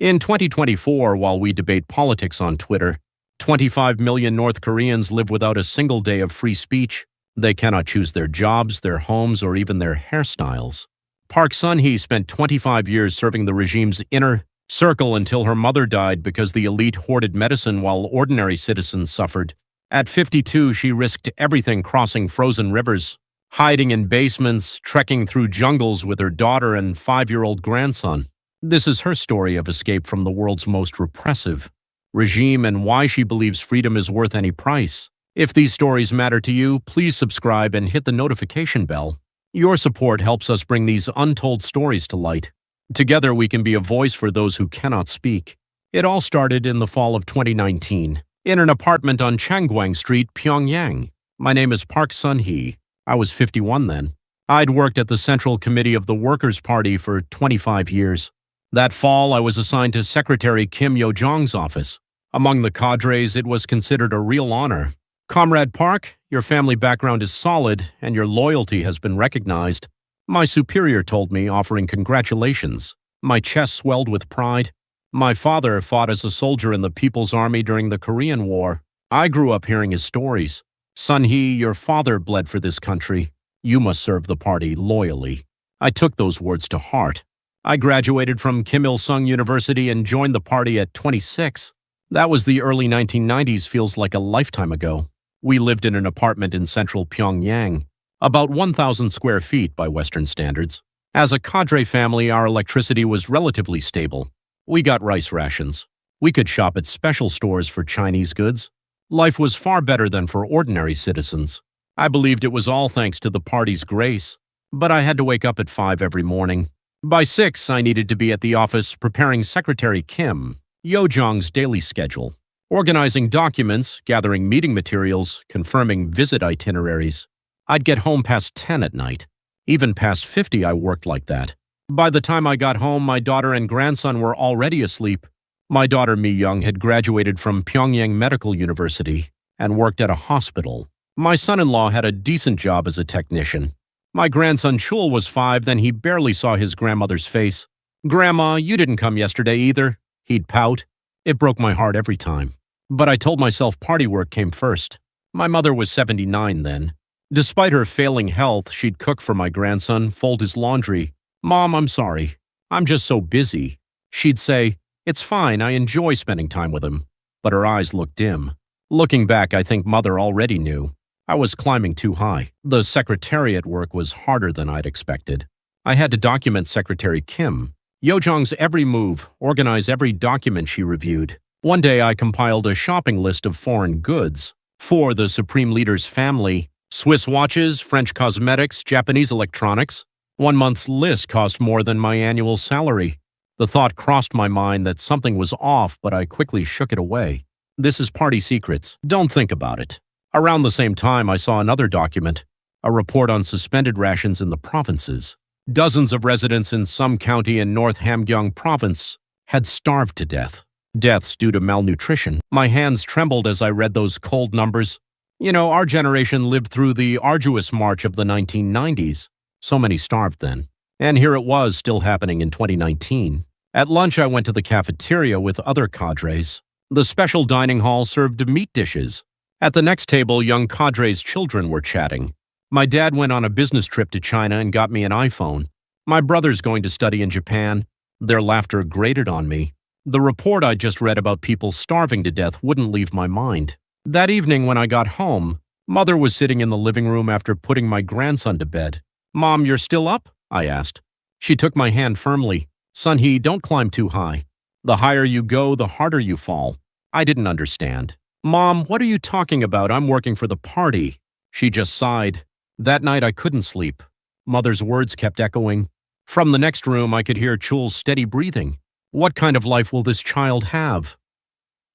In 2024, while we debate politics on Twitter, 25 million North Koreans live without a single day of free speech. They cannot choose their jobs, their homes, or even their hairstyles. Park Sun-hee spent 25 years serving the regime's inner circle until her mother died because the elite hoarded medicine while ordinary citizens suffered. At 52, she risked everything, crossing frozen rivers, hiding in basements, trekking through jungles with her daughter and 5-year-old grandson. This is her story of escape from the world's most repressive regime and why she believes freedom is worth any price. If these stories matter to you, please subscribe and hit the notification bell. Your support helps us bring these untold stories to light. Together, we can be a voice for those who cannot speak. It all started in the fall of 2019, in an apartment on Changguang Street, Pyongyang. My name is Park Sun-hee. I was 51 then. I'd worked at the Central Committee of the Workers' Party for 25 years. That fall, I was assigned to Secretary Kim Yo-jong's office. Among the cadres, it was considered a real honor. Comrade Park, your family background is solid, and your loyalty has been recognized. My superior told me, offering congratulations. My chest swelled with pride. My father fought as a soldier in the People's Army during the Korean War. I grew up hearing his stories. Sun-hee, your father bled for this country. You must serve the party loyally. I took those words to heart. I graduated from Kim Il-sung University and joined the party at 26. That was the early 1990s, feels like a lifetime ago. We lived in an apartment in central Pyongyang, about 1,000 square feet by Western standards. As a cadre family, our electricity was relatively stable. We got rice rations. We could shop at special stores for Chinese goods. Life was far better than for ordinary citizens. I believed it was all thanks to the party's grace, but I had to wake up at 5 every morning. By 6, I needed to be at the office preparing Secretary Kim Yo-jong's daily schedule, organizing documents, gathering meeting materials, confirming visit itineraries. I'd get home past 10 at night. Even past 50, I worked like that. By the time I got home, my daughter and grandson were already asleep. My daughter, Mi-young, had graduated from Pyongyang Medical University and worked at a hospital. My son-in-law had a decent job as a technician. My grandson Chul was 5, then he barely saw his grandmother's face. "Grandma, you didn't come yesterday either," he'd pout. It broke my heart every time. But I told myself party work came first. My mother was 79 then. Despite her failing health, she'd cook for my grandson, fold his laundry. "Mom, I'm sorry. I'm just so busy." She'd say, "It's fine, I enjoy spending time with him." But her eyes looked dim. Looking back, I think Mother already knew. I was climbing too high. The secretariat work was harder than I'd expected. I had to document Secretary Kim Yo-jong's every move, organize every document she reviewed. One day I compiled a shopping list of foreign goods for the Supreme Leader's family: Swiss watches, French cosmetics, Japanese electronics. 1 month's list cost more than my annual salary. The thought crossed my mind that something was off, but I quickly shook it away. This is party secrets. Don't think about it. Around the same time, I saw another document, a report on suspended rations in the provinces. Dozens of residents in some county in North Hamgyong province had starved to death. Deaths due to malnutrition. My hands trembled as I read those cold numbers. You know, our generation lived through the arduous march of the 1990s. So many starved then. And here it was, still happening in 2019. At lunch, I went to the cafeteria with other cadres. The special dining hall served meat dishes. At the next table, young cadres' children were chatting. My dad went on a business trip to China and got me an iPhone. My brother's going to study in Japan. Their laughter grated on me. The report I just read about people starving to death wouldn't leave my mind. That evening when I got home, Mother was sitting in the living room after putting my grandson to bed. "Mom, you're still up?" I asked. She took my hand firmly. "Sun-hee, don't climb too high. The higher you go, the harder you fall." I didn't understand. "Mom, what are you talking about? I'm working for the party." She just sighed. That night I couldn't sleep. Mother's words kept echoing. From the next room I could hear Chul's steady breathing. What kind of life will this child have?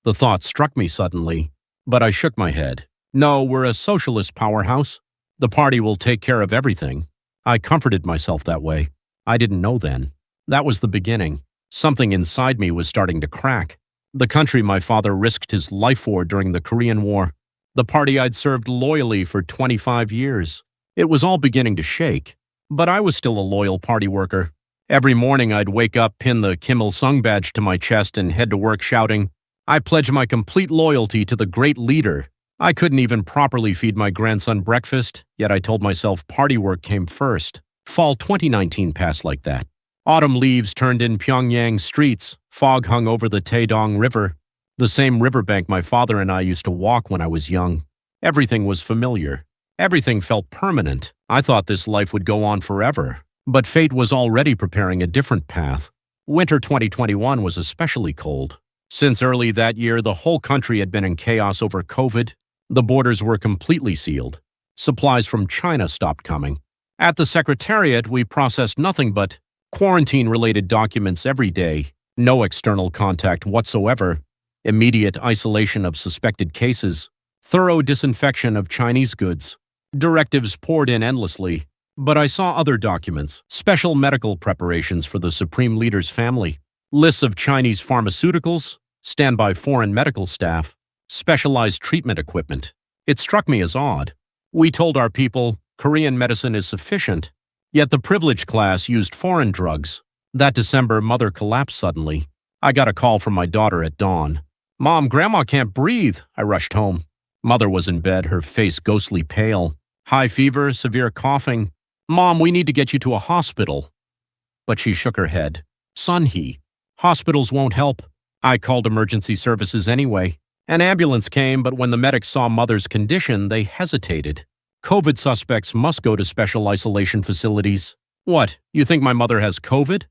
The thought struck me suddenly, but I shook my head. No, we're a socialist powerhouse. The party will take care of everything. I comforted myself that way. I didn't know then. That was the beginning. Something inside me was starting to crack. The country my father risked his life for during the Korean War. The party I'd served loyally for 25 years. It was all beginning to shake. But I was still a loyal party worker. Every morning I'd wake up, pin the Kim Il-sung badge to my chest, and head to work shouting, "I pledge my complete loyalty to the great leader." I couldn't even properly feed my grandson breakfast, yet I told myself party work came first. Fall 2019 passed like that. Autumn leaves turned in Pyongyang streets, fog hung over the Taedong River, the same riverbank my father and I used to walk when I was young. Everything was familiar. Everything felt permanent. I thought this life would go on forever. But fate was already preparing a different path. Winter 2021 was especially cold. Since early that year, the whole country had been in chaos over COVID. The borders were completely sealed. Supplies from China stopped coming. At the Secretariat, we processed nothing but quarantine-related documents every day, no external contact whatsoever, immediate isolation of suspected cases, thorough disinfection of Chinese goods. Directives poured in endlessly, but I saw other documents, special medical preparations for the Supreme Leader's family, lists of Chinese pharmaceuticals, standby foreign medical staff, specialized treatment equipment. It struck me as odd. We told our people Korean medicine is sufficient, yet the privileged class used foreign drugs. That December, Mother collapsed suddenly. I got a call from my daughter at dawn. "Mom, Grandma can't breathe." I rushed home. Mother was in bed, her face ghostly pale. High fever, severe coughing. "Mom, we need to get you to a hospital." But she shook her head. "Son, hospitals won't help." I called emergency services anyway. An ambulance came, but when the medics saw Mother's condition, they hesitated. COVID suspects must go to special isolation facilities. "What, you think my mother has COVID?"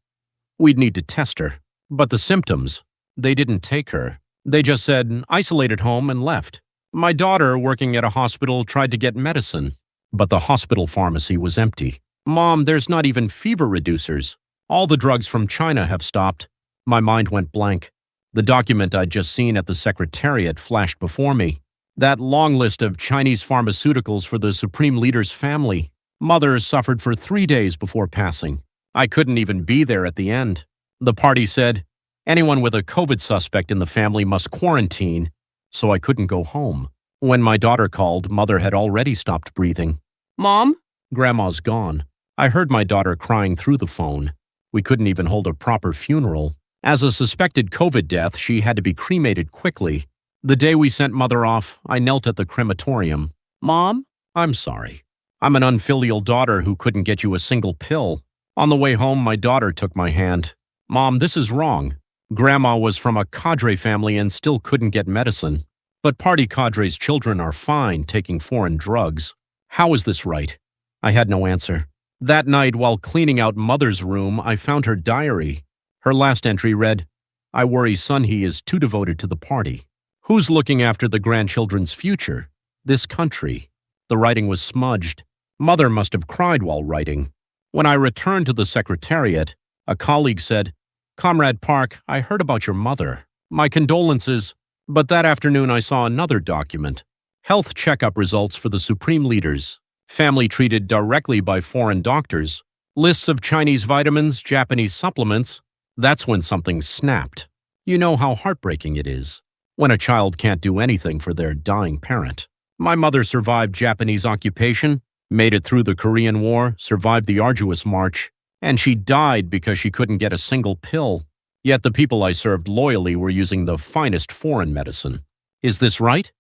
"We'd need to test her." But the symptoms, they didn't take her. They just said, "Isolate at home," and left. My daughter, working at a hospital, tried to get medicine, but the hospital pharmacy was empty. "Mom, there's not even fever reducers. All the drugs from China have stopped." My mind went blank. The document I'd just seen at the Secretariat flashed before me. That long list of Chinese pharmaceuticals for the Supreme Leader's family. Mother suffered for 3 days before passing. I couldn't even be there at the end. The party said, anyone with a COVID suspect in the family must quarantine, so I couldn't go home. When my daughter called, Mother had already stopped breathing. "Mom?" "Grandma's gone." I heard my daughter crying through the phone. We couldn't even hold a proper funeral. As a suspected COVID death, she had to be cremated quickly. The day we sent Mother off, I knelt at the crematorium. "Mom, I'm sorry. I'm an unfilial daughter who couldn't get you a single pill." On the way home, my daughter took my hand. "Mom, this is wrong. Grandma was from a cadre family and still couldn't get medicine. But party cadres' children are fine taking foreign drugs. How is this right?" I had no answer. That night, while cleaning out Mother's room, I found her diary. Her last entry read, "I worry Sun-hee is too devoted to the party. Who's looking after the grandchildren's future? This country." The writing was smudged. Mother must have cried while writing. When I returned to the Secretariat, a colleague said, "Comrade Park, I heard about your mother. My condolences." But that afternoon I saw another document. Health checkup results for the Supreme Leaders. Family treated directly by foreign doctors. Lists of Chinese vitamins, Japanese supplements. That's when something snapped. You know how heartbreaking it is when a child can't do anything for their dying parent. My mother survived Japanese occupation, made it through the Korean War, survived the arduous march, and she died because she couldn't get a single pill. Yet the people I served loyally were using the finest foreign medicine. Is this right?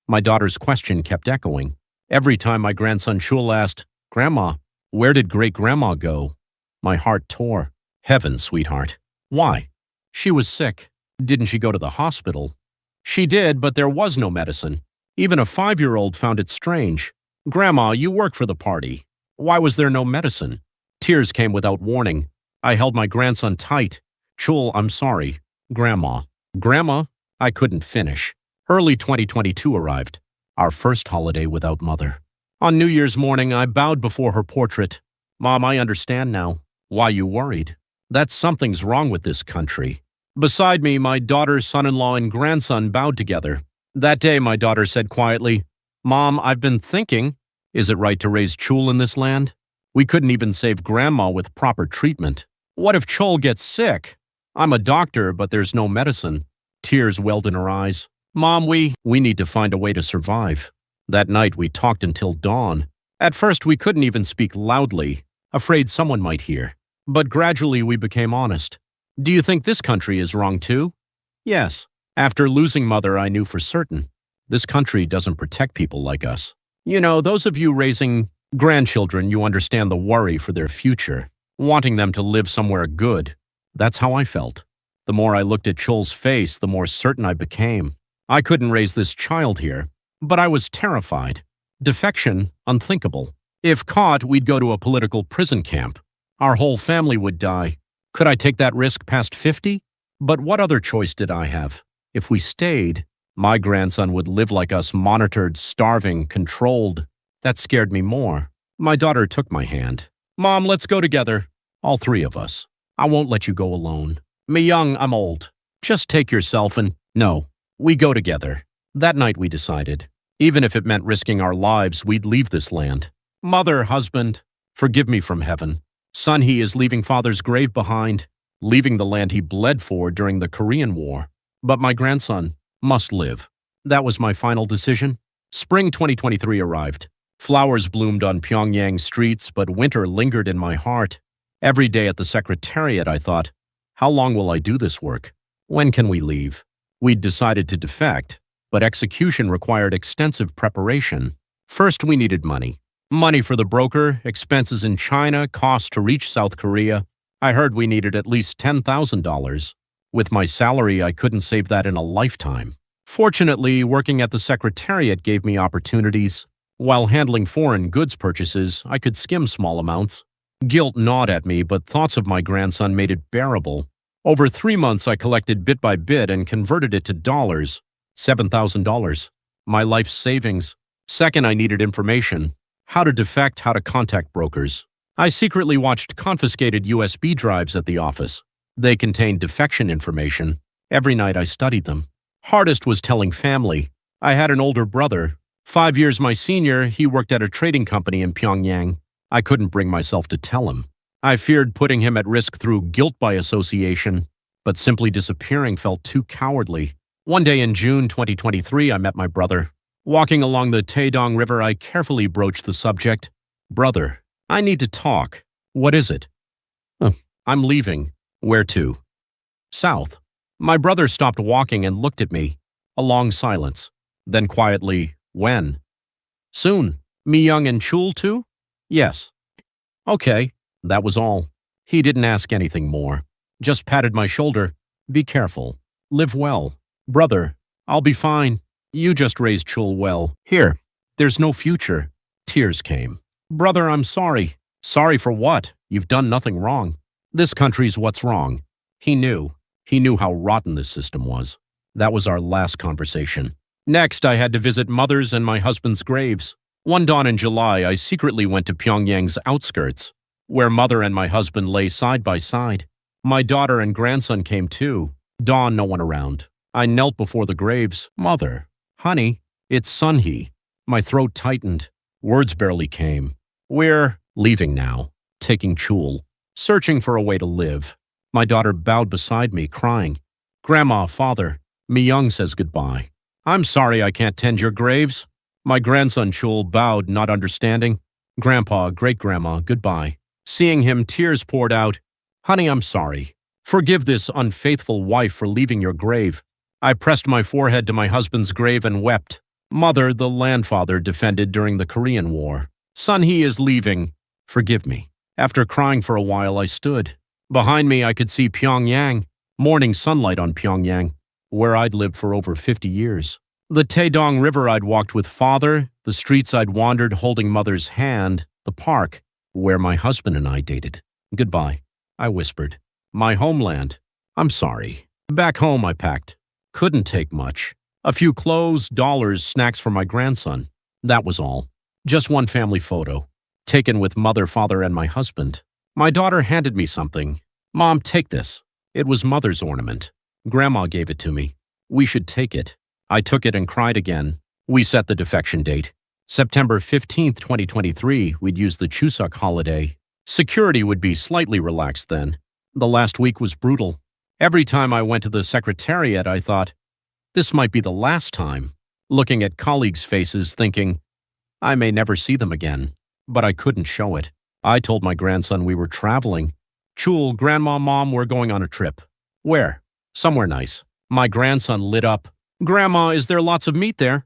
My daughter's question kept echoing. Every time my grandson Shul asked, "Grandma, where did great-grandma go?" My heart tore. Heavens, sweetheart. Why? She was sick. Didn't she go to the hospital? She did, but there was no medicine. Even a 5-year-old found it strange. "Grandma, you work for the party. Why was there no medicine?" Tears came without warning. I held my grandson tight. "Chul, I'm sorry." "Grandma." "Grandma?" I couldn't finish. Early 2022 arrived, our first holiday without Mother. On New Year's morning, I bowed before her portrait. "Mom, I understand now why you worried. That something's wrong with this country." Beside me, my daughter, son-in-law, and grandson bowed together. That day, my daughter said quietly, "Mom, I've been thinking, is it right to raise Chul in this land? We couldn't even save Grandma with proper treatment. What if Chul gets sick? I'm a doctor, but there's no medicine." Tears welled in her eyes. "Mom, we need to find a way to survive." That night, we talked until dawn. At first, we couldn't even speak loudly, afraid someone might hear. But gradually we became honest. Do you think this country is wrong too? Yes. After losing mother, I knew for certain. This country doesn't protect people like us. You know, those of you raising grandchildren, you understand the worry for their future, wanting them to live somewhere good. That's how I felt. The more I looked at Chul's face, the more certain I became. I couldn't raise this child here, but I was terrified. Defection, unthinkable. If caught, we'd go to a political prison camp. Our whole family would die. Could I take that risk past 50? But what other choice did I have? If we stayed, my grandson would live like us, monitored, starving, controlled. That scared me more. My daughter took my hand. Mom, let's go together. All three of us. I won't let you go alone. Me young, I'm old. Just take yourself and... No, we go together. That night we decided. Even if it meant risking our lives, we'd leave this land. Mother, husband, forgive me from heaven. Son, he is leaving father's grave behind, leaving the land he bled for during the Korean War. But my grandson must live. That was my final decision. Spring 2023 arrived. Flowers bloomed on Pyongyang streets, but winter lingered in my heart. Every day at the secretariat, I thought, how long will I do this work? When can we leave? We'd decided to defect, but execution required extensive preparation. First, we needed money. Money for the broker, expenses in China, costs to reach South Korea. I heard we needed at least $10,000. With my salary, I couldn't save that in a lifetime. Fortunately, working at the secretariat gave me opportunities. While handling foreign goods purchases, I could skim small amounts. Guilt gnawed at me, but thoughts of my grandson made it bearable. Over 3 months, I collected bit by bit and converted it to dollars. $7,000. My life savings. Second, I needed information. How to defect, how to contact brokers. I secretly watched confiscated USB drives at the office. They contained defection information. Every night I studied them. Hardest was telling family. I had an older brother. 5 years my senior, he worked at a trading company in Pyongyang. I couldn't bring myself to tell him. I feared putting him at risk through guilt by association, but simply disappearing felt too cowardly. One day in June 2023, I met my brother. Walking along the Taedong River, I carefully broached the subject. Brother, I need to talk. What is it? I'm leaving. Where to? South. My brother stopped walking and looked at me. A long silence. Then quietly, when? Soon. Me young and Chul too? Yes. Okay. That was all. He didn't ask anything more. Just patted my shoulder. Be careful. Live well. Brother, I'll be fine. You just raised Chul well. Here. There's no future. Tears came. Brother, I'm sorry. Sorry for what? You've done nothing wrong. This country's what's wrong. He knew. He knew how rotten this system was. That was our last conversation. Next, I had to visit mother's and my husband's graves. One dawn in July, I secretly went to Pyongyang's outskirts, where mother and my husband lay side by side. My daughter and grandson came too. Dawn, no one around. I knelt before the graves. Mother, honey, it's Sunhee. My throat tightened. Words barely came. We're leaving now, taking Chul, searching for a way to live. My daughter bowed beside me, crying. Grandma, father, Mi-young says goodbye. I'm sorry I can't tend your graves. My grandson Chul bowed, not understanding. Grandpa, great-grandma, goodbye. Seeing him, tears poured out. Honey, I'm sorry. Forgive this unfaithful wife for leaving your grave. I pressed my forehead to my husband's grave and wept. Mother, the landfather, defended during the Korean War. Son, he is leaving. Forgive me. After crying for a while, I stood. Behind me, I could see Pyongyang, morning sunlight on Pyongyang, where I'd lived for over 50 years. The Taedong River I'd walked with father, the streets I'd wandered holding mother's hand, the park, where my husband and I dated. Goodbye, I whispered. My homeland. I'm sorry. Back home, I packed. Couldn't take much. A few clothes, dollars, snacks for my grandson. That was all. Just one family photo, taken with mother, father, and my husband. My daughter handed me something. Mom, take this. It was mother's ornament. Grandma gave it to me. We should take it. I took it and cried again. We set the defection date. September 15th, 2023, we'd use the Chuseok holiday. Security would be slightly relaxed then. The last week was brutal. Every time I went to the secretariat, I thought, this might be the last time. Looking at colleagues' faces, thinking, I may never see them again. But I couldn't show it. I told my grandson we were traveling. Chul, Grandma, Mom, we're going on a trip. Where? Somewhere nice. My grandson lit up. Grandma, is there lots of meat there?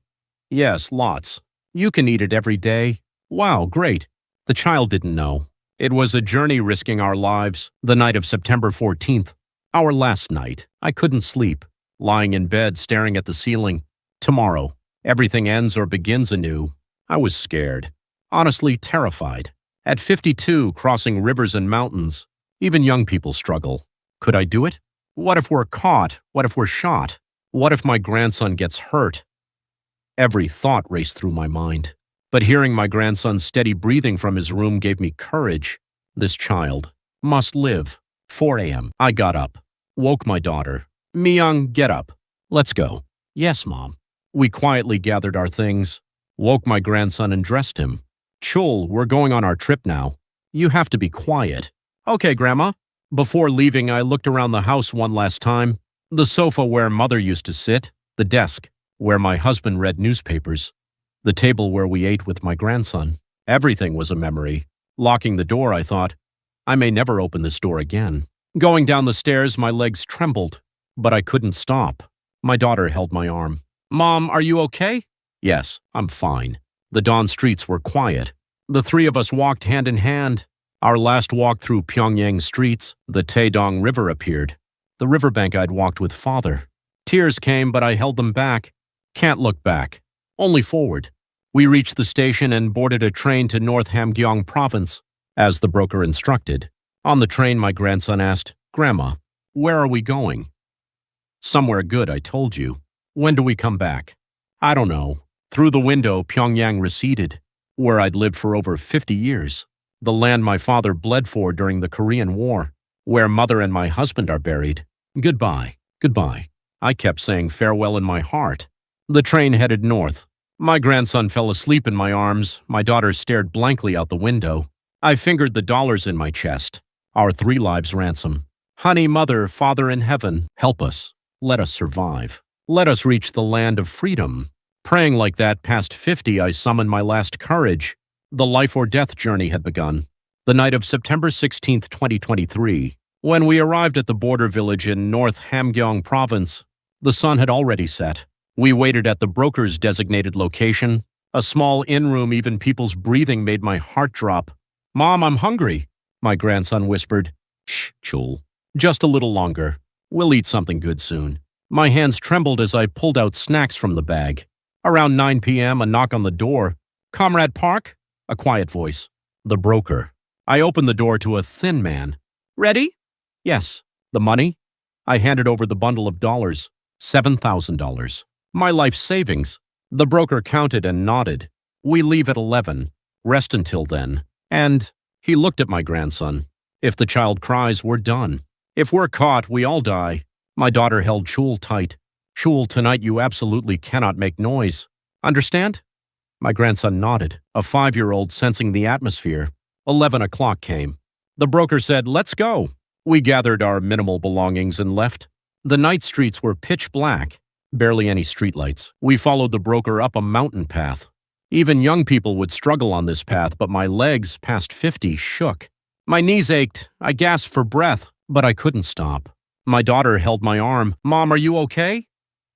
Yes, lots. You can eat it every day. Wow, great. The child didn't know. It was a journey risking our lives, the night of September 14th. Our last night. I couldn't sleep, lying in bed staring at the ceiling. Tomorrow, everything ends or begins anew. I was scared. Honestly, terrified. At 52, crossing rivers and mountains, even young people struggle. Could I do it? What if we're caught? What if we're shot? What if my grandson gets hurt? Every thought raced through my mind. But hearing my grandson's steady breathing from his room gave me courage. This child must live. 4 a.m. I got up, woke my daughter. Myung, get up. Let's go. Yes, Mom. We quietly gathered our things, woke my grandson and dressed him. Chul, we're going on our trip now. You have to be quiet. Okay, Grandma. Before leaving, I looked around the house one last time. The sofa where Mother used to sit, the desk where my husband read newspapers, the table where we ate with my grandson. Everything was a memory. Locking the door, I thought, I may never open this door again. Going down the stairs, my legs trembled, but I couldn't stop. My daughter held my arm. Mom, are you okay? Yes, I'm fine. The dawn streets were quiet. The three of us walked hand in hand. Our last walk through Pyongyang streets, the Taedong River appeared. The riverbank I'd walked with Father. Tears came, but I held them back. Can't look back. Only forward. We reached the station and boarded a train to North Hamgyong province, as the broker instructed. On the train, my grandson asked, Grandma, where are we going? Somewhere good, I told you. When do we come back? I don't know. Through the window, Pyongyang receded, where I'd lived for over 50 years. The land my father bled for during the Korean War, where Mother and my husband are buried. Goodbye, goodbye. I kept saying farewell in my heart. The train headed north. My grandson fell asleep in my arms. My daughter stared blankly out the window. I fingered the dollars in my chest. Our 3 lives' ransom. Honey, Mother, Father in heaven, help us. Let us survive. Let us reach the land of freedom. Praying like that past 50, I summoned my last courage. The life or death journey had begun. The night of September 16, 2023, when we arrived at the border village in North Hamgyong province, the sun had already set. We waited at the broker's designated location. A small inn-room, even people's breathing made my heart drop. Mom, I'm hungry, my grandson whispered. Shh, Chul. Just a little longer. We'll eat something good soon. My hands trembled as I pulled out snacks from the bag. Around 9 p.m., a knock on the door. Comrade Park? A quiet voice. The broker. I opened the door to a thin man. Ready? Yes. The money? I handed over the bundle of dollars. $7,000. My life savings. The broker counted and nodded. We leave at 11. Rest until then. And he looked at my grandson. If the child cries, we're done. If we're caught, we all die. My daughter held Chul tight. Chul, tonight you absolutely cannot make noise. Understand? My grandson nodded, a 5-year-old sensing the atmosphere. 11 o'clock came. The broker said, let's go. We gathered our minimal belongings and left. The night streets were pitch black, barely any streetlights. We followed the broker up a mountain path. Even young people would struggle on this path, but my legs, past 50, shook. My knees ached. I gasped for breath, but I couldn't stop. My daughter held my arm. Mom, are you okay?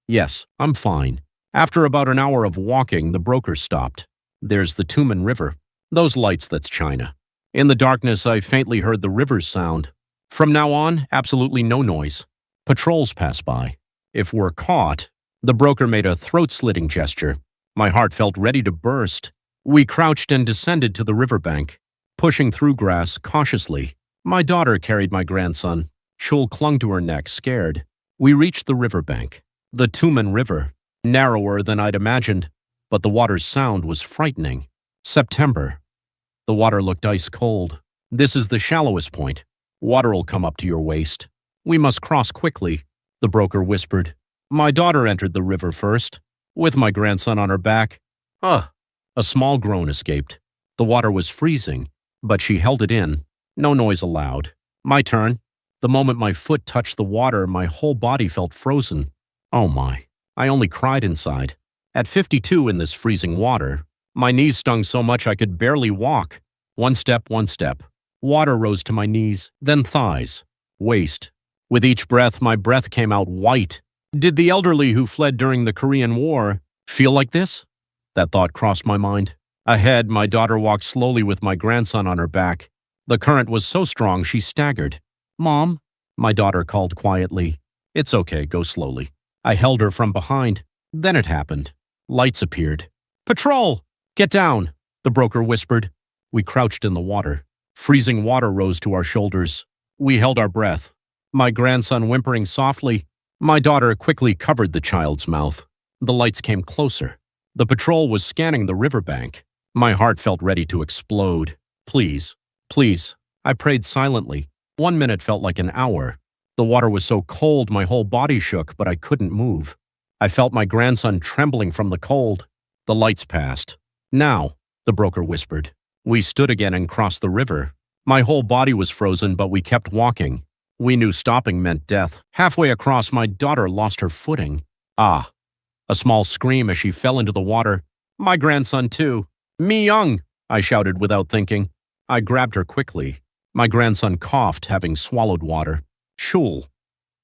Yes, I'm fine. After about an hour of walking, the broker stopped. There's the Tumen River. Those lights, that's China. In the darkness, I faintly heard the river's sound. From now on, absolutely no noise. Patrols pass by. If we're caught, the broker made a throat-slitting gesture. My heart felt ready to burst. We crouched and descended to the riverbank, pushing through grass cautiously. My daughter carried my grandson. Chul clung to her neck, scared. We reached the riverbank. The Tumen River, narrower than I'd imagined, but the water's sound was frightening. September. The water looked ice cold. This is the shallowest point. Water'll come up to your waist. We must cross quickly, the broker whispered. My daughter entered the river first, with my grandson on her back. Ugh! A small groan escaped. The water was freezing, but she held it in. No noise allowed. My turn. The moment my foot touched the water, my whole body felt frozen. Oh my. I only cried inside. At 52 in this freezing water, my knees stung so much I could barely walk. One step, Water rose to my knees, then thighs, waist. With each breath, my breath came out white. Did the elderly who fled during the Korean War feel like this? That thought crossed my mind. Ahead, my daughter walked slowly with my grandson on her back. The current was so strong she staggered. "Mom," my daughter called quietly. "It's okay, go slowly." I held her from behind. Then it happened. Lights appeared. "Patrol! Get down!" the broker whispered. We crouched in the water. Freezing water rose to our shoulders. We held our breath. My grandson whimpering softly. My daughter quickly covered the child's mouth. The lights came closer. The patrol was scanning the riverbank. My heart felt ready to explode. "Please, please," I prayed silently. 1 minute felt like an hour. The water was so cold my whole body shook, but I couldn't move. I felt my grandson trembling from the cold. The lights passed. "Now," the broker whispered. We stood again and crossed the river. My whole body was frozen, but we kept walking. We knew stopping meant death. Halfway across, my daughter lost her footing. Ah! A small scream as she fell into the water. My grandson, too. "Mi-young!" I shouted without thinking. I grabbed her quickly. My grandson coughed, having swallowed water. "Shul."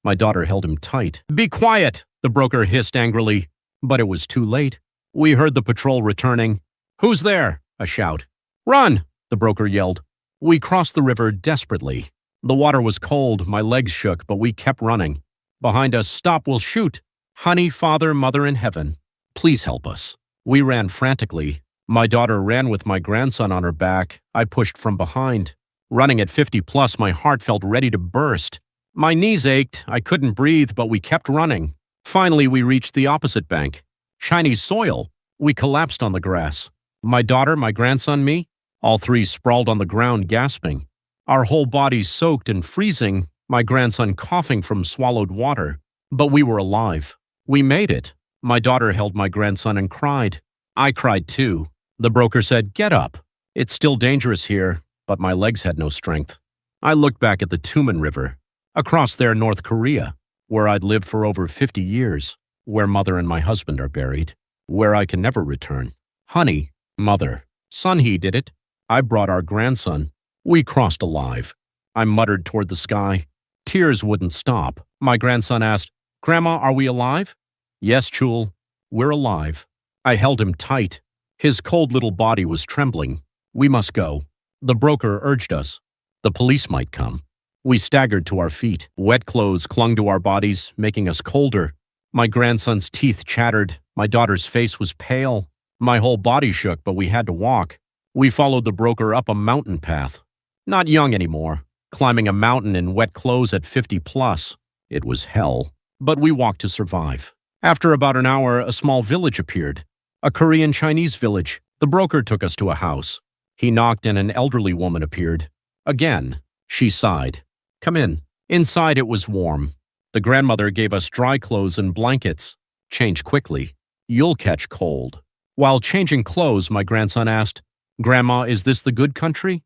My daughter held him tight. "Be quiet!" the broker hissed angrily. But it was too late. We heard the patrol returning. "Who's there?" a shout. "Run!" the broker yelled. We crossed the river desperately. The water was cold, my legs shook, but we kept running. Behind us, "Stop, we'll shoot!" "Honey, Father, Mother in heaven, please help us." We ran frantically. My daughter ran with my grandson on her back. I pushed from behind. Running at 50 plus, my heart felt ready to burst. My knees ached, I couldn't breathe, but we kept running. Finally, we reached the opposite bank. Chinese soil. We collapsed on the grass. My daughter, my grandson, me, all three sprawled on the ground, gasping. Our whole bodies soaked and freezing, my grandson coughing from swallowed water. But we were alive. We made it. My daughter held my grandson and cried. I cried too. The broker said, "Get up. It's still dangerous here," but my legs had no strength. I looked back at the Tumen River. Across there, North Korea, where I'd lived for over 50 years, where mother and my husband are buried, where I can never return. "Honey, mother, son, he did it. I brought our grandson. We crossed alive." I muttered toward the sky. Tears wouldn't stop. My grandson asked, "Grandma, are we alive?" "Yes, Chul, we're alive." I held him tight. His cold little body was trembling. "We must go." The broker urged us. The police might come. We staggered to our feet. Wet clothes clung to our bodies, making us colder. My grandson's teeth chattered. My daughter's face was pale. My whole body shook, but we had to walk. We followed the broker up a mountain path. Not young anymore. Climbing a mountain in wet clothes at 50 plus. It was hell. But we walked to survive. After about an hour, a small village appeared. A Korean-Chinese village. The broker took us to a house. He knocked and an elderly woman appeared. Again, she sighed. "Come in." Inside it was warm. The grandmother gave us dry clothes and blankets. "Change quickly. You'll catch cold." While changing clothes, my grandson asked, "Grandma, is this the good country?"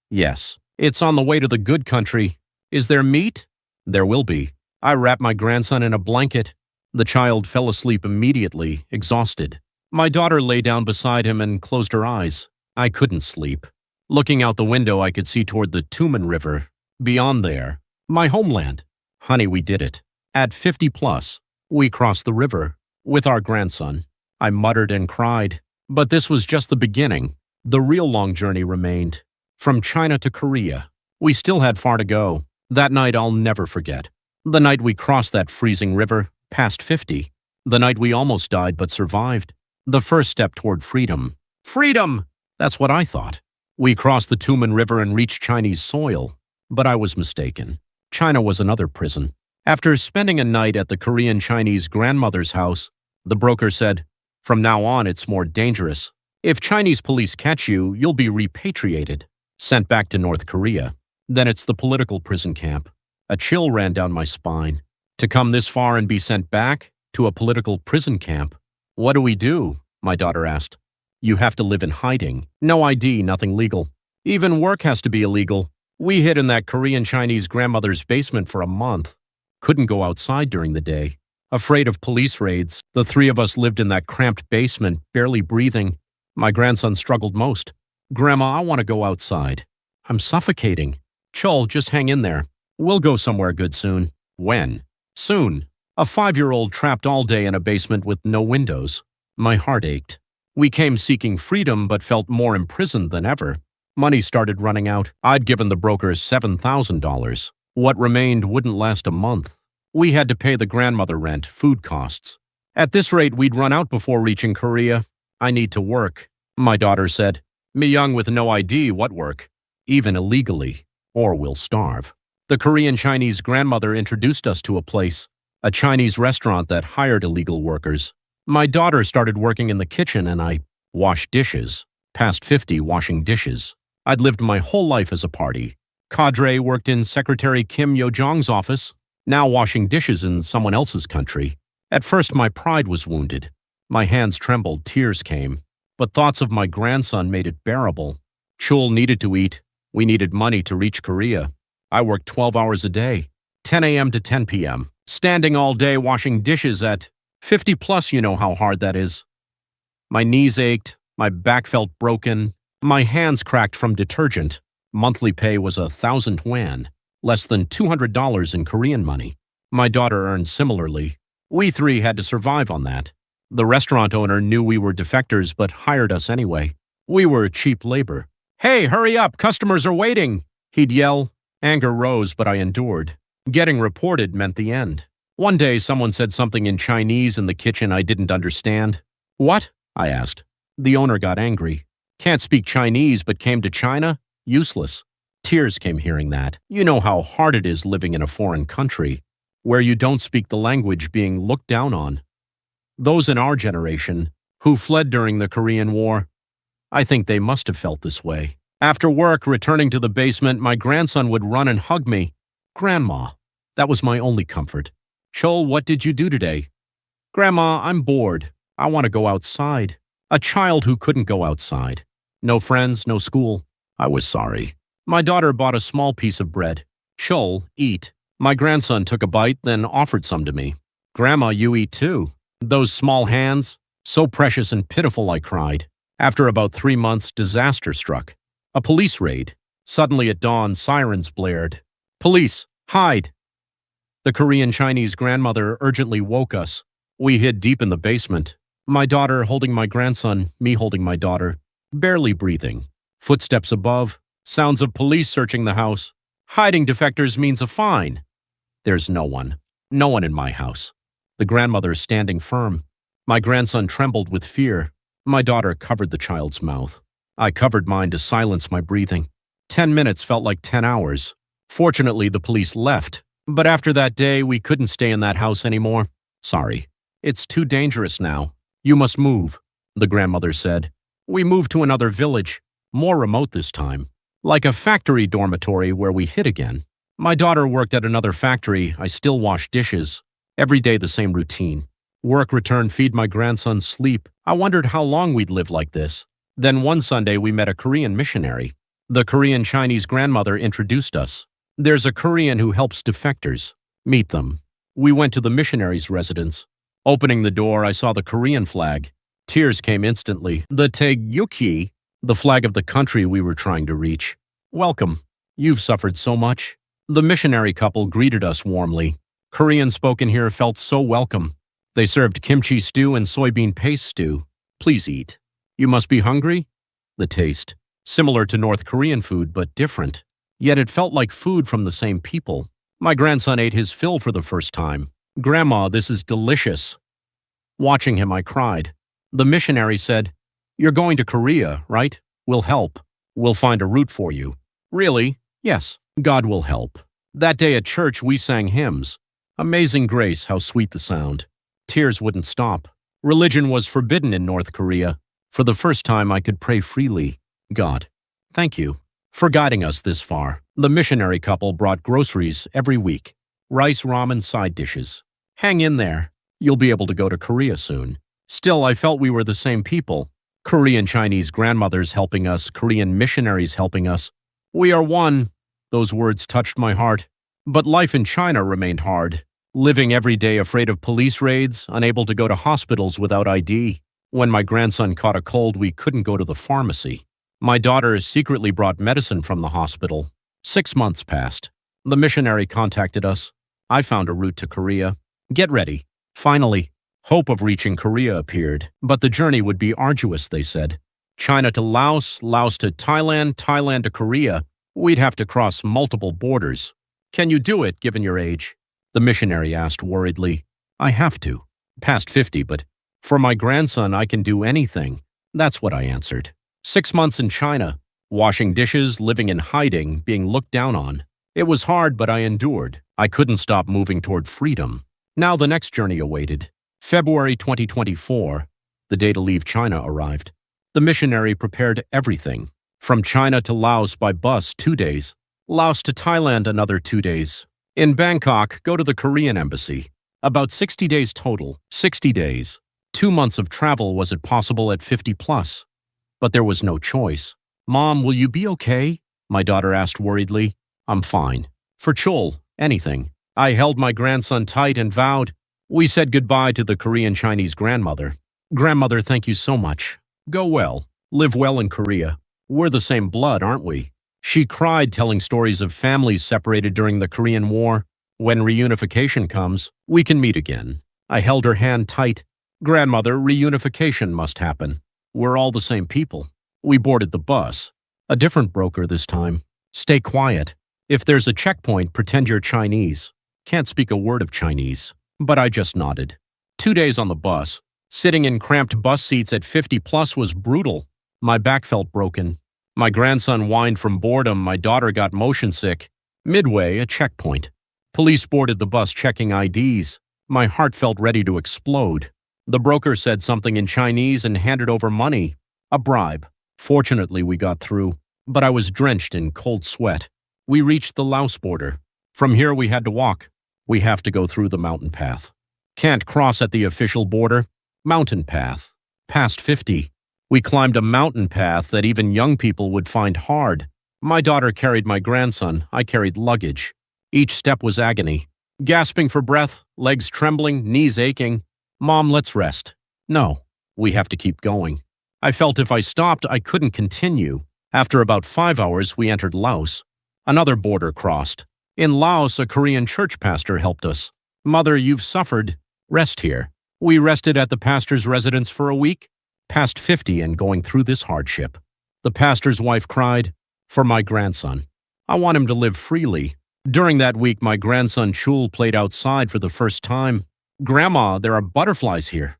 "Yes. It's on the way to the good country. Is there meat?" "There will be." I wrapped my grandson in a blanket. The child fell asleep immediately, exhausted. My daughter lay down beside him and closed her eyes. I couldn't sleep. Looking out the window, I could see toward the Tumen River. Beyond there, my homeland. Honey, we did it. At 50 plus, we crossed the river with our grandson. I muttered and cried. But this was just the beginning. The real long journey remained. From China to Korea. We still had far to go. That night I'll never forget. The night we crossed that freezing river, past 50. The night we almost died but survived. The first step toward freedom. Freedom! That's what I thought. We crossed the Tumen River and reached Chinese soil. But I was mistaken. China was another prison. After spending a night at the Korean-Chinese grandmother's house, the broker said, "From now on, it's more dangerous. If Chinese police catch you, you'll be repatriated, sent back to North Korea. Then it's the political prison camp." A chill ran down my spine. To come this far and be sent back to a political prison camp. "What do we do?" my daughter asked. "You have to live in hiding. No ID, nothing legal. Even work has to be illegal. We hid in that Korean-Chinese grandmother's basement for a month. Couldn't go outside during the day. Afraid of police raids, the three of us lived in that cramped basement, barely breathing. My grandson struggled most. "Grandma, I want to go outside." I'm suffocating. Chol, just hang in there. We'll go somewhere good soon. When? Soon. A 5-year-old trapped all day in a basement with no windows. My heart ached. We came seeking freedom but felt more imprisoned than ever. Money started running out. I'd given the brokers $7,000. What remained wouldn't last a month. We had to pay the grandmother rent, food costs. At this rate, we'd run out before reaching Korea. I need to work, my daughter said. Me young with no ID, what work? Even illegally, or we'll starve. The Korean-Chinese grandmother introduced us to a place, a Chinese restaurant that hired illegal workers. My daughter started working in the kitchen and I washed dishes, past 50 washing dishes. I'd lived my whole life as a party. Cadre worked in Secretary Kim Yo-jong's office, now washing dishes in someone else's country. At first, my pride was wounded. My hands trembled, tears came. But thoughts of my grandson made it bearable. Chul needed to eat. We needed money to reach Korea. I worked 12 hours a day, 10 a.m. to 10 p.m., standing all day washing dishes at 50 plus, you know how hard that is. My knees ached, my back felt broken, my hands cracked from detergent. Monthly pay was 1,000 won, less than $200 in Korean money. My daughter earned similarly. We three had to survive on that. The restaurant owner knew we were defectors but hired us anyway. We were cheap labor. Hey, hurry up, customers are waiting, he'd yell. Anger rose, but I endured. Getting reported meant the end. One day, someone said something in Chinese in the kitchen I didn't understand. What? I asked. The owner got angry. Can't speak Chinese but came to China? Useless. Tears came hearing that. You know how hard it is living in a foreign country, where you don't speak the language, being looked down on. Those in our generation, who fled during the Korean War, I think they must have felt this way. After work, returning to the basement, my grandson would run and hug me. Grandma. That was my only comfort. Chol, what did you do today? Grandma, I'm bored. I want to go outside. A child who couldn't go outside. No friends, no school. I was sorry. My daughter bought a small piece of bread. Chol, eat. My grandson took a bite, then offered some to me. Grandma, you eat too. Those small hands, so precious and pitiful, I cried. After about 3 months, disaster struck. A police raid. Suddenly at dawn, sirens blared. Police, hide! The Korean-Chinese grandmother urgently woke us. We hid deep in the basement. My daughter holding my grandson, me holding my daughter, barely breathing. Footsteps above, sounds of police searching the house. Hiding defectors means a fine. There's no one in my house. The grandmother is standing firm. My grandson trembled with fear. My daughter covered the child's mouth. I covered mine to silence my breathing. 10 minutes felt like 10 hours. Fortunately, the police left. But after that day, we couldn't stay in that house anymore. Sorry. It's too dangerous now. You must move, the grandmother said. We moved to another village, more remote this time. Like a factory dormitory where we hid again. My daughter worked at another factory. I still washed dishes. Every day the same routine. Work, return, feed my grandson, sleep. I wondered how long we'd live like this. Then one Sunday we met a Korean missionary. The Korean-Chinese grandmother introduced us. There's a Korean who helps defectors. Meet them. We went to the missionary's residence. Opening the door, I saw the Korean flag. Tears came instantly. The Taegyukgi, the flag of the country we were trying to reach. Welcome. You've suffered so much. The missionary couple greeted us warmly. Korean spoken here felt so welcome. They served kimchi stew and soybean paste stew. Please eat. You must be hungry? The taste. Similar to North Korean food, but different. Yet it felt like food from the same people. My grandson ate his fill for the first time. Grandma, this is delicious. Watching him, I cried. The missionary said, You're going to Korea, right? We'll help. We'll find a route for you. Really? Yes. God will help. That day at church, we sang hymns. Amazing Grace, how sweet the sound. Tears wouldn't stop. Religion was forbidden in North Korea. For the first time, I could pray freely. God, thank you for guiding us this far. The missionary couple brought groceries every week. Rice, ramen, side dishes. Hang in there. You'll be able to go to Korea soon. Still, I felt we were the same people. Korean-Chinese grandmothers helping us, Korean missionaries helping us. We are one. Those words touched my heart. But life in China remained hard. Living every day afraid of police raids, unable to go to hospitals without ID. When my grandson caught a cold, we couldn't go to the pharmacy. My daughter secretly brought medicine from the hospital. 6 months passed. The missionary contacted us. I found a route to Korea. Get ready. Finally, hope of reaching Korea appeared, but the journey would be arduous, they said. China to Laos, Laos to Thailand, Thailand to Korea. We'd have to cross multiple borders. Can you do it, given your age? The missionary asked worriedly. I have to. Past 50, but for my grandson, I can do anything. That's what I answered. 6 months in China, washing dishes, living in hiding, being looked down on. It was hard, but I endured. I couldn't stop moving toward freedom. Now the next journey awaited. February 2024, the day to leave China arrived. The missionary prepared everything. From China to Laos by bus, 2 days. Laos to Thailand, another 2 days. In Bangkok, go to the Korean embassy. About 60 days total. 60 days. 2 months of travel, was it possible at 50 plus? But there was no choice. Mom, will you be okay? My daughter asked worriedly. I'm fine. For Chul, anything. I held my grandson tight and vowed. We said goodbye to the Korean Chinese grandmother. Grandmother, thank you so much. Go well. Live well in Korea. We're the same blood, aren't we? She cried, telling stories of families separated during the Korean War. When reunification comes, we can meet again. I held her hand tight. Grandmother, reunification must happen. We're all the same people. We boarded the bus. A different broker this time. Stay quiet. If there's a checkpoint, pretend you're Chinese. Can't speak a word of Chinese. But I just nodded. 2 days on the bus. Sitting in cramped bus seats at 50 plus was brutal. My back felt broken. My grandson whined from boredom. My daughter got motion sick. Midway, a checkpoint. Police boarded the bus checking IDs. My heart felt ready to explode. The broker said something in Chinese and handed over money. A bribe. Fortunately, we got through. But I was drenched in cold sweat. We reached the Laos border. From here, we had to walk. We have to go through the mountain path. Can't cross at the official border. Mountain path. Past 50. We climbed a mountain path that even young people would find hard. My daughter carried my grandson. I carried luggage. Each step was agony. Gasping for breath, legs trembling, knees aching. Mom, let's rest. No, we have to keep going. I felt if I stopped, I couldn't continue. After about 5 hours, we entered Laos. Another border crossed. In Laos, a Korean church pastor helped us. Mother, you've suffered. Rest here. We rested at the pastor's residence for a week. Past 50 and going through this hardship. The pastor's wife cried, for my grandson. I want him to live freely. During that week, my grandson Chul played outside for the first time. Grandma, there are butterflies here.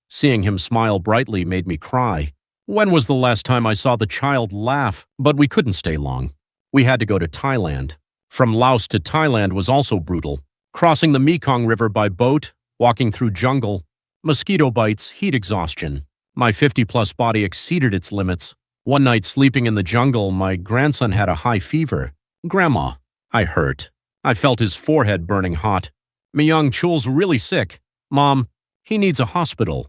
Seeing him smile brightly made me cry. When was the last time I saw the child laugh? But we couldn't stay long. We had to go to Thailand. From Laos to Thailand was also brutal. Crossing the Mekong River by boat, walking through jungle, mosquito bites, heat exhaustion. My 50-plus body exceeded its limits. One night sleeping in the jungle, my grandson had a high fever. Grandma, I hurt. I felt his forehead burning hot. Myung Chul's really sick. Mom, he needs a hospital.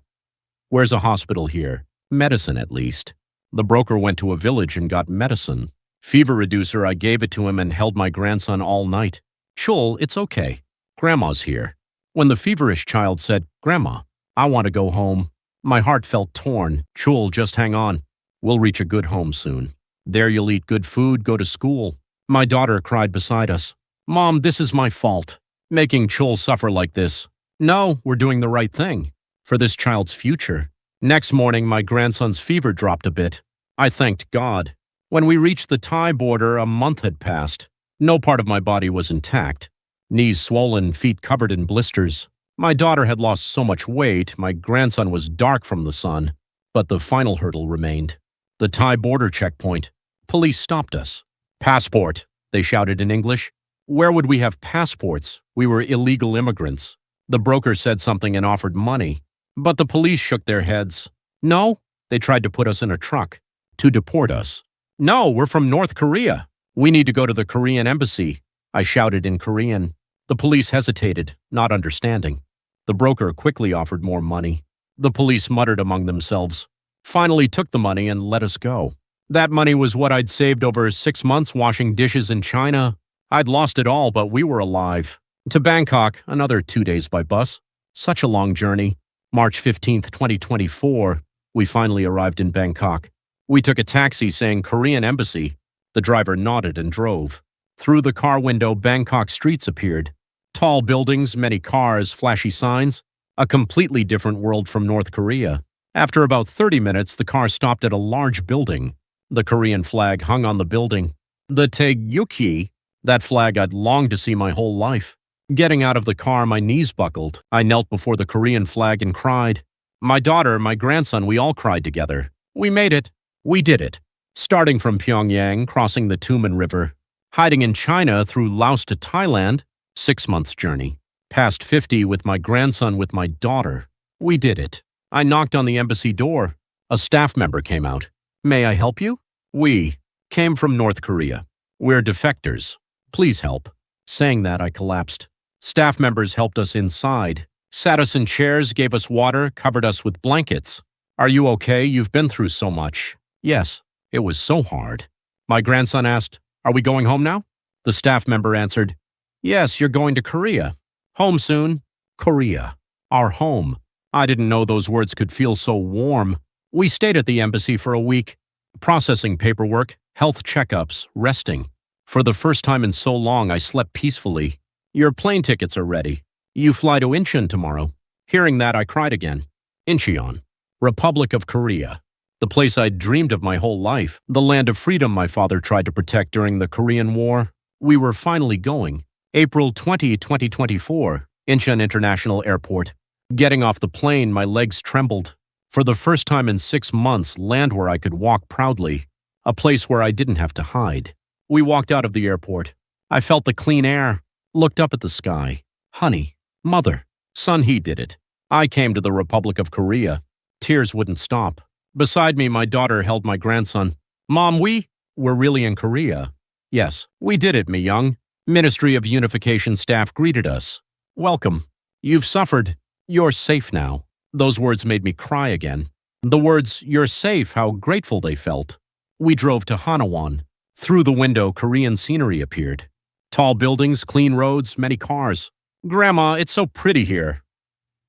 Where's a hospital here? Medicine, at least. The broker went to a village and got medicine. Fever reducer, I gave it to him and held my grandson all night. Chul, it's okay. Grandma's here. When the feverish child said, Grandma, I want to go home, my heart felt torn. Chul, just hang on. We'll reach a good home soon. There you'll eat good food, go to school. My daughter cried beside us. Mom, this is my fault. Making Chul suffer like this. No, we're doing the right thing. For this child's future. Next morning, my grandson's fever dropped a bit. I thanked God. When we reached the Thai border, a month had passed. No part of my body was intact. Knees swollen, feet covered in blisters. My daughter had lost so much weight, my grandson was dark from the sun. But the final hurdle remained. The Thai border checkpoint. Police stopped us. Passport, they shouted in English. Where would we have passports? We were illegal immigrants. The broker said something and offered money. But the police shook their heads. No, they tried to put us in a truck. To deport us. No, we're from North Korea. We need to go to the Korean embassy. I shouted in Korean. The police hesitated, not understanding. The broker quickly offered more money. The police muttered among themselves, finally took the money and let us go. That money was what I'd saved over 6 months washing dishes in China. I'd lost it all, but we were alive. To Bangkok, another 2 days by bus. Such a long journey. March 15th, 2024, we finally arrived in Bangkok. We took a taxi saying Korean Embassy. The driver nodded and drove. Through the car window, Bangkok streets appeared. Tall buildings, many cars, flashy signs. A completely different world from North Korea. After about 30 minutes, the car stopped at a large building. The Korean flag hung on the building. The Taegyukgi, that flag I'd longed to see my whole life. Getting out of the car, my knees buckled. I knelt before the Korean flag and cried. My daughter, my grandson, we all cried together. We made it. We did it. Starting from Pyongyang, crossing the Tumen River, hiding in China through Laos to Thailand, 6 months journey. Past 50 with my grandson, with my daughter. We did it. I knocked on the embassy door. A staff member came out. May I help you? We came from North Korea. We're defectors. Please help. Saying that, I collapsed. Staff members helped us inside, sat us in chairs, gave us water, covered us with blankets. Are you okay? You've been through so much. Yes, it was so hard. My grandson asked, Are we going home now? The staff member answered, Yes, you're going to Korea. Home soon. Korea. Our home. I didn't know those words could feel so warm. We stayed at the embassy for a week, processing paperwork, health checkups, resting. For the first time in so long, I slept peacefully. Your plane tickets are ready. You fly to Incheon tomorrow. Hearing that, I cried again. Incheon, Republic of Korea. The place I'd dreamed of my whole life. The land of freedom my father tried to protect during the Korean War. We were finally going. April 20, 2024, Incheon International Airport. Getting off the plane, my legs trembled. For the first time in 6 months, land where I could walk proudly. A place where I didn't have to hide. We walked out of the airport. I felt the clean air, looked up at the sky. Honey, mother, son, he did it. I came to the Republic of Korea. Tears wouldn't stop. Beside me, my daughter held my grandson. Mom, we're really in Korea. Yes, we did it, Mi-young. Ministry of Unification staff greeted us. Welcome. You've suffered. You're safe now. Those words made me cry again. The words, you're safe, how grateful they felt. We drove to Hanawon. Through the window, Korean scenery appeared. Tall buildings, clean roads, many cars. Grandma, it's so pretty here.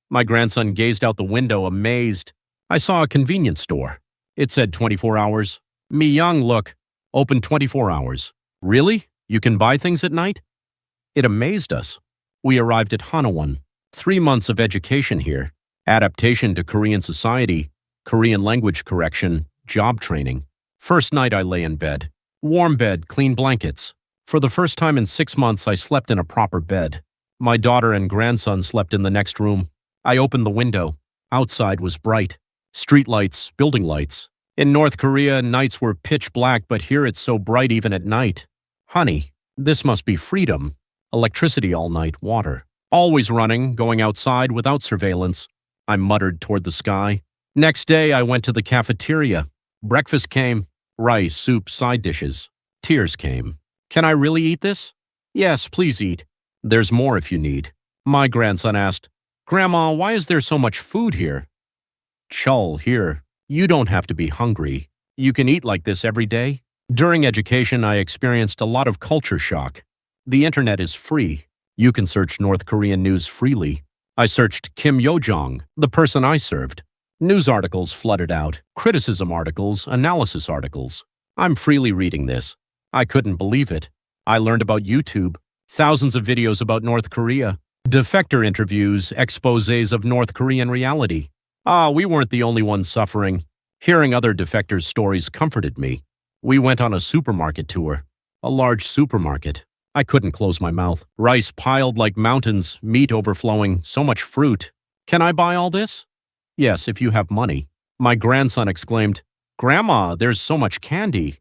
My grandson gazed out the window, amazed. I saw a convenience store. It said 24 hours. Mi-young, look, open 24 hours. Really? You can buy things at night? It amazed us. We arrived at Hanawon. 3 months of education here. Adaptation to Korean society, Korean language correction, job training. First night I lay in bed. Warm bed, clean blankets. For the first time in 6 months, I slept in a proper bed. My daughter and grandson slept in the next room. I opened the window. Outside was bright. Street lights, building lights. In North Korea, nights were pitch black, but here it's so bright even at night. Honey, this must be freedom. Electricity all night, water. Always running, going outside without surveillance. I muttered toward the sky. Next day, I went to the cafeteria. Breakfast came. Rice, soup, side dishes. Tears came. Can I really eat this? Yes, please eat. There's more if you need. My grandson asked, Grandma, why is there so much food here? Chul, here. You don't have to be hungry. You can eat like this every day. During education, I experienced a lot of culture shock. The internet is free. You can search North Korean news freely. I searched Kim Yo-jong, the person I served. News articles flooded out, criticism articles, analysis articles. I'm freely reading this. I couldn't believe it. I learned about YouTube, thousands of videos about North Korea, Defector interviews, exposés of North Korean reality. We weren't the only ones suffering. Hearing other defectors' stories comforted me. We went on a supermarket tour, a large supermarket. I couldn't close my mouth. Rice piled like mountains, meat overflowing, so much fruit. Can I buy all this? Yes, if you have money. My grandson exclaimed, Grandma, there's so much candy.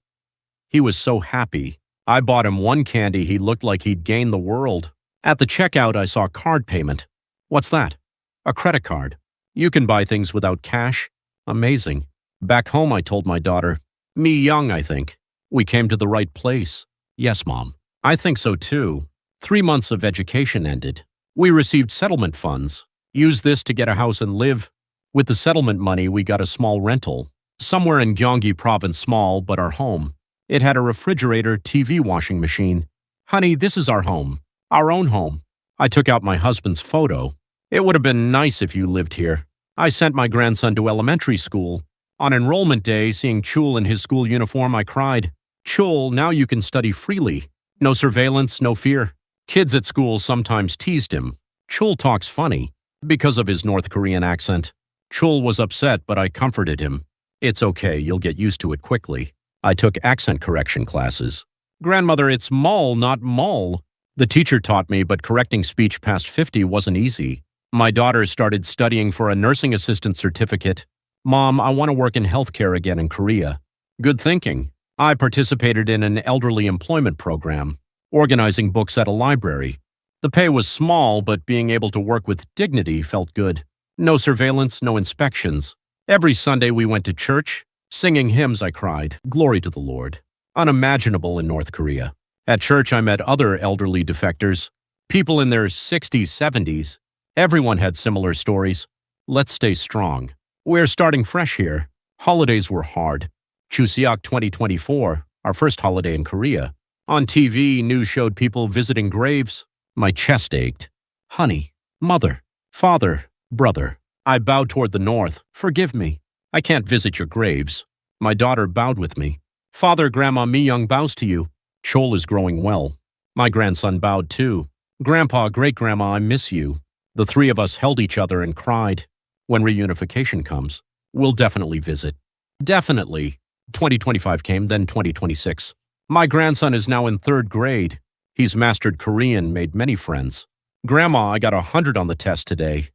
He was so happy. I bought him one candy. He looked like he'd gained the world. At the checkout, I saw card payment. What's that? A credit card. You can buy things without cash. Amazing. Back home, I told my daughter, Mi-young, I think. We came to the right place. Yes, Mom. I think so too. 3 months of education ended. We received settlement funds. Used this to get a house and live. With the settlement money, we got a small rental. Somewhere in Gyeonggi province, small, but our home. It had a refrigerator, TV washing machine. Honey, this is our home. Our own home. I took out my husband's photo. It would have been nice if you lived here. I sent my grandson to elementary school. On enrollment day, seeing Chul in his school uniform, I cried, "Chul, now you can study freely. No surveillance, no fear." Kids at school sometimes teased him. Chul talks funny because of his North Korean accent. Chul was upset, but I comforted him. "It's okay, you'll get used to it quickly." I took accent correction classes. "Grandmother, it's mall, not mall." The teacher taught me, but correcting speech past 50 wasn't easy. My daughter started studying for a nursing assistant certificate. "Mom, I want to work in healthcare again in Korea." Good thinking. I participated in an elderly employment program, organizing books at a library. The pay was small, but being able to work with dignity felt good. No surveillance, no inspections. Every Sunday we went to church. Singing hymns, I cried, "Glory to the Lord." Unimaginable in North Korea. At church, I met other elderly defectors, people in their 60s, 70s. Everyone had similar stories. Let's stay strong. We're starting fresh here. Holidays were hard. Chuseok 2024, our first holiday in Korea. On TV, news showed people visiting graves. My chest ached. "Honey, mother, father, brother." I bowed toward the north. "Forgive me. I can't visit your graves." My daughter bowed with me. "Father, Grandma Mi-young bows to you." Chol is growing well. My grandson bowed too. "Grandpa, great-grandma, I miss you." The three of us held each other and cried. When reunification comes, we'll definitely visit. Definitely. 2025 came, then 2026. My grandson is now in 3rd grade. He's mastered Korean, made many friends. "Grandma, I got 100 on the test today."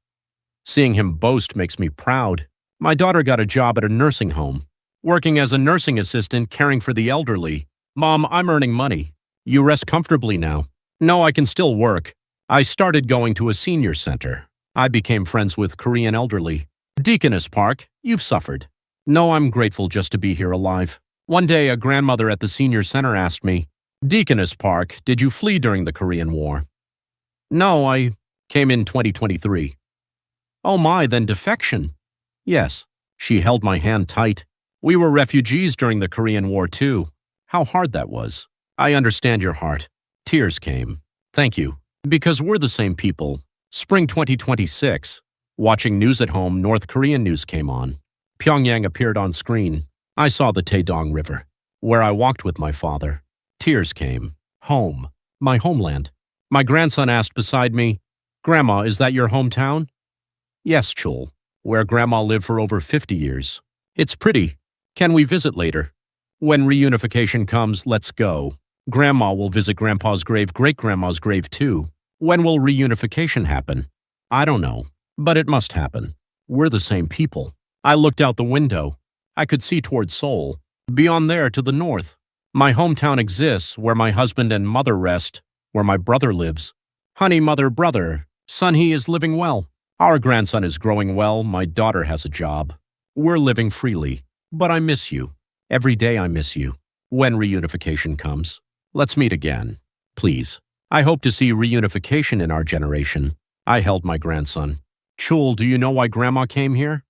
Seeing him boast makes me proud. My daughter got a job at a nursing home, working as a nursing assistant caring for the elderly. "Mom, I'm earning money. You rest comfortably now." "No, I can still work." I started going to a senior center. I became friends with Korean elderly. "Deaconess Park, you've suffered." "No, I'm grateful just to be here alive." One day, a grandmother at the senior center asked me, "Deaconess Park, did you flee during the Korean War?" "No, I came in 2023. "Oh my, then defection." "Yes." She held my hand tight. "We were refugees during the Korean War too. How hard that was." "I understand your heart." Tears came. "Thank you. Because we're the same people." Spring 2026. Watching news at home, North Korean news came on. Pyongyang appeared on screen. I saw the Taedong River, where I walked with my father. Tears came. Home. My homeland. My grandson asked beside me, "Grandma, is that your hometown?" "Yes, Chul, where Grandma lived for over 50 years. It's pretty. Can we visit later?" "When reunification comes, let's go. Grandma will visit Grandpa's grave, great-grandma's grave too." "When will reunification happen?" "I don't know, but it must happen. We're the same people." I looked out the window. I could see toward Seoul. Beyond there, to the north. My hometown exists, where my husband and mother rest, where my brother lives. "Honey, mother, brother, son, he is living well. Our grandson is growing well, my daughter has a job. We're living freely. But I miss you. Every day I miss you. When reunification comes, let's meet again. Please. I hope to see reunification in our generation." I held my grandson. "Chul, do you know why Grandma came here?"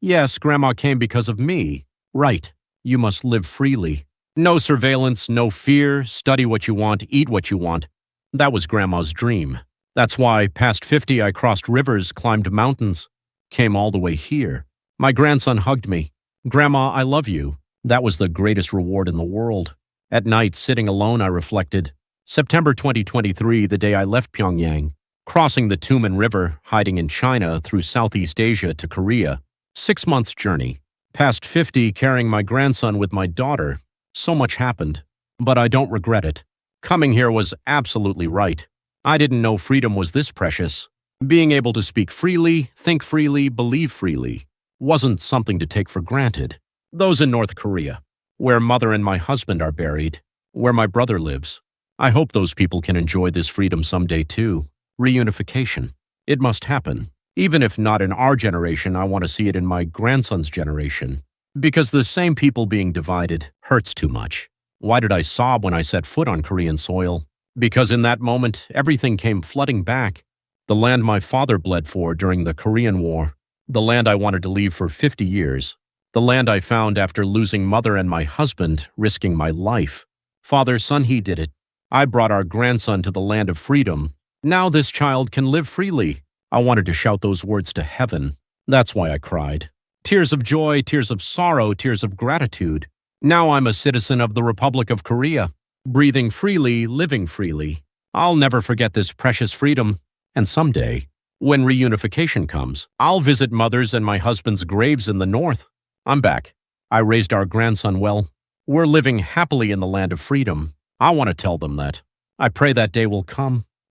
"Yes, Grandma came because of me." "Right. You must live freely. No surveillance, no fear, study what you want, eat what you want." That was Grandma's dream. That's why, past 50, I crossed rivers, climbed mountains, came all the way here. My grandson hugged me. "Grandma, I love you." That was the greatest reward in the world. At night, sitting alone, I reflected. September 2023, the day I left Pyongyang, crossing the Tumen River, hiding in China through Southeast Asia to Korea. 6 months journey. Past 50, carrying my grandson with my daughter. So much happened, but I don't regret it. Coming here was absolutely right. I didn't know freedom was this precious. Being able to speak freely, think freely, believe freely wasn't something to take for granted. Those in North Korea, where mother and my husband are buried, where my brother lives. I hope those people can enjoy this freedom someday too. Reunification. It must happen. Even if not in our generation, I want to see it in my grandson's generation. Because the same people being divided hurts too much. Why did I sob when I set foot on Korean soil? Because in that moment, everything came flooding back. The land my father bled for during the Korean War. The land I wanted to leave for 50 years. The land I found after losing mother and my husband, risking my life. Father, son, he did it. I brought our grandson to the land of freedom. Now this child can live freely. I wanted to shout those words to heaven. That's why I cried. Tears of joy, tears of sorrow, tears of gratitude. Now I'm a citizen of the Republic of Korea, breathing freely, living freely. I'll never forget this precious freedom, and someday, when reunification comes, I'll visit mother's and my husband's graves in the north. I'm back. I raised our grandson well. We're living happily in the land of freedom. I want to tell them that. I pray that day will come.